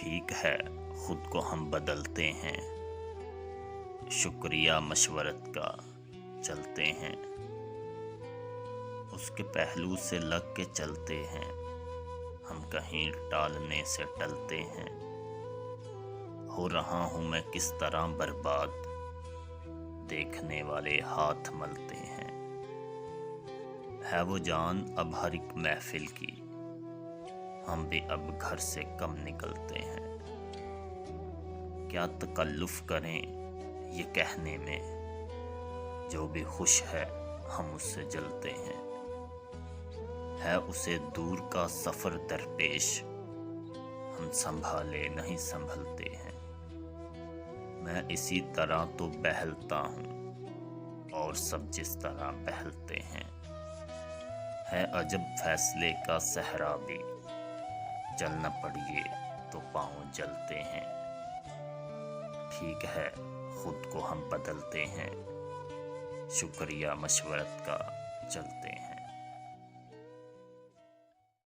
ٹھیک ہے خود کو ہم بدلتے ہیں، شکریہ مشورت کا چلتے ہیں، اس کے پہلو سے لگ کے چلتے ہیں، ہم کہیں ٹالنے سے ٹلتے ہیں، ہو رہا ہوں میں کس طرح برباد، دیکھنے والے ہاتھ ملتے ہیں، ہے وہ جان اب ہر ایک محفل کی، ہم بھی اب گھر سے کم نکلتے ہیں، کیا تکلف کریں یہ کہنے میں، جو بھی خوش ہے ہم اس سے جلتے ہیں، ہے اسے دور کا سفر درپیش، ہم سنبھالے نہیں سنبھلتے ہیں، میں اسی طرح تو بہلتا ہوں اور سب جس طرح بہلتے ہیں، ہے عجب فیصلے کا صحرا بھی، چل نہ پڑیے تو پاؤں جلتے ہیں، ٹھیک ہے خود کو ہم بدلتے ہیں، شکریہ مشورت کا چلتے ہیں۔